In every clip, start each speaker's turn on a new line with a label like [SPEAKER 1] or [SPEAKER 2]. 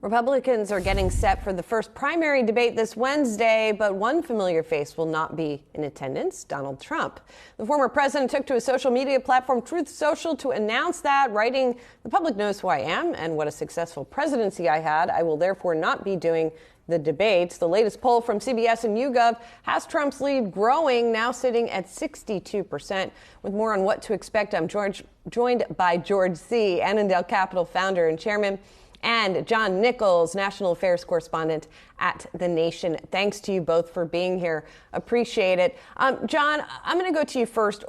[SPEAKER 1] Republicans are getting set for the first primary debate this Wednesday, but one familiar face will not be in attendance: Donald Trump. The former president took to his social media platform Truth Social to announce that, writing, "The public knows who I am and what a successful presidency I had. I will therefore not be doing the debates." The latest poll from CBS and YouGov has Trump's lead growing, now sitting at 62%. With more on what to expect, I'm joined by George Seay, Annandale Capital founder and chairman, and John Nichols, national affairs correspondent at The Nation. Thanks to you both for being here. Appreciate it. John, I'm going to go to you first.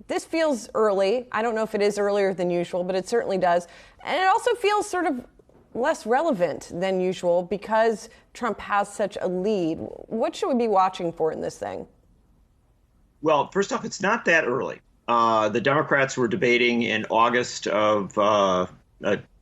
[SPEAKER 1] This feels early. I don't know if it is earlier than usual, but it certainly does. And it also feels sort of less relevant than usual because Trump has such a lead. What should we be watching for in this thing?
[SPEAKER 2] Well, first off, it's not that early. The Democrats were debating in August of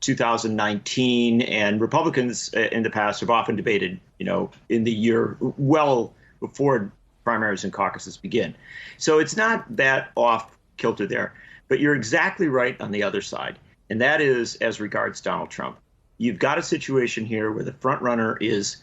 [SPEAKER 2] 2019, and Republicans in the past have often debated, in the year well before primaries and caucuses begin. So it's not that off kilter there. But you're exactly right on the other side, and that is as regards Donald Trump. You've got a situation here where the front runner is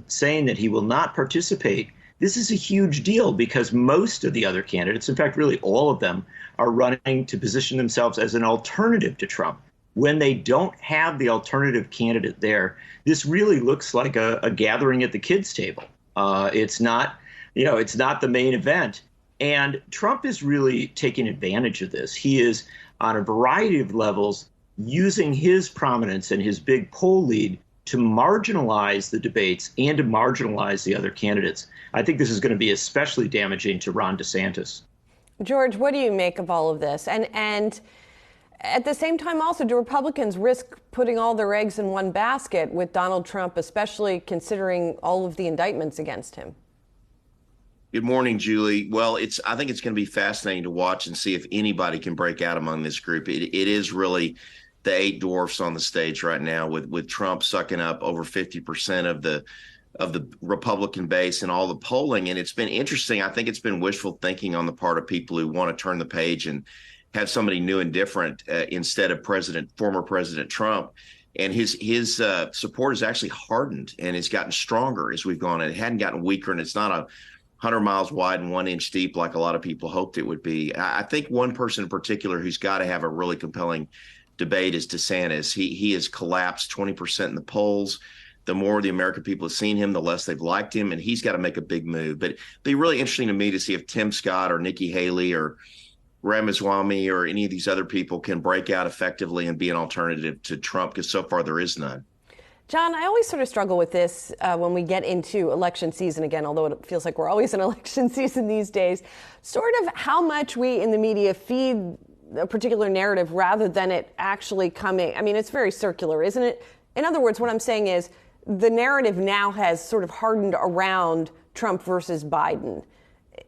[SPEAKER 2] saying that he will not participate. This is a huge deal because most of the other candidates, in fact, really all of them, are running to position themselves as an alternative to Trump. When they don't have the alternative candidate there, this really looks like a gathering at the kids' table. It's not the main event. And Trump is really taking advantage of this. He is, on a variety of levels, using his prominence and his big poll lead to marginalize the debates and to marginalize the other candidates. I think this is going to be especially damaging to Ron DeSantis.
[SPEAKER 1] George, what do you make of all of this? And at the same time, also, do Republicans risk putting all their eggs in one basket with Donald Trump, especially considering all of the indictments against him?
[SPEAKER 3] Good morning, Julie. Well, I think it's going to be fascinating to watch and see if anybody can break out among this group. It is really the eight dwarfs on the stage right now, with Trump sucking up over 50% of the Republican base and all the polling. And it's been interesting. I think it's been wishful thinking on the part of people who want to turn the page and have somebody new and different instead of former President Trump. And his support has actually hardened and it's gotten stronger as we've gone. It hadn't gotten weaker, and it's not 100 miles wide and 1 inch deep like a lot of people hoped it would be. I think one person in particular who's got to have a really compelling debate is DeSantis. He has collapsed 20% in the polls. The more the American people have seen him, the less they've liked him, and he's got to make a big move. But it'd be really interesting to me to see if Tim Scott or Nikki Haley or Ramaswamy or any of these other people can break out effectively and be an alternative to Trump, because so far there is none.
[SPEAKER 1] John, I always sort of struggle with this when we get into election season again, although it feels like we're always in election season these days, sort of how much we in the media feed a particular narrative rather than it actually coming. I mean, it's very circular, isn't it? In other words, what I'm saying is the narrative now has sort of hardened around Trump versus Biden.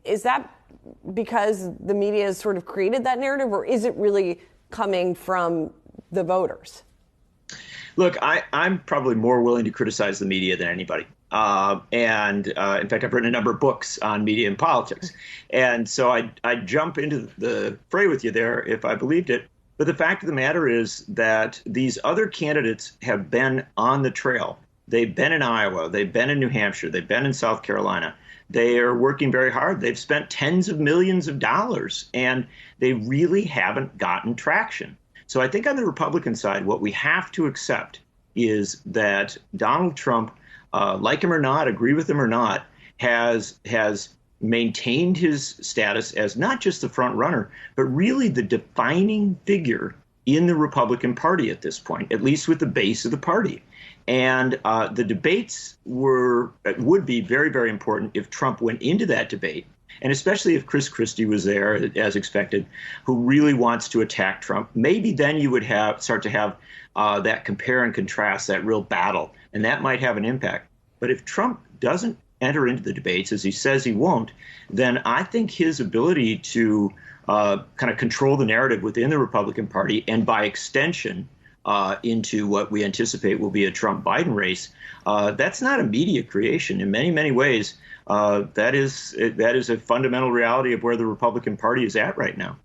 [SPEAKER 1] Is that because the media has sort of created that narrative, or is it really coming from the voters?
[SPEAKER 2] Look, I'm probably more willing to criticize the media than anybody. In fact, I've written a number of books on media and politics. And so I'd jump into the fray with you there if I believed it. But the fact of the matter is that these other candidates have been on the trail. They've been in Iowa. They've been in New Hampshire. They've been in South Carolina. They are working very hard. They've spent tens of millions of dollars, and they really haven't gotten traction. So I think on the Republican side, what we have to accept is that Donald Trump, like him or not, agree with him or not, has maintained his status as not just the front runner, but really the defining figure in the Republican Party at this point, at least with the base of the party. And the debates would be very, very important if Trump went into that debate, and especially if Chris Christie was there, as expected, who really wants to attack Trump. Maybe then you would start to have that compare and contrast, that real battle, and that might have an impact. But if Trump doesn't enter into the debates, as he says he won't, then I think his ability to kind of control the narrative within the Republican Party, and by extension into what we anticipate will be a Trump-Biden race, that's not a media creation. In many, many ways, that is a fundamental reality of where the Republican Party is at right now.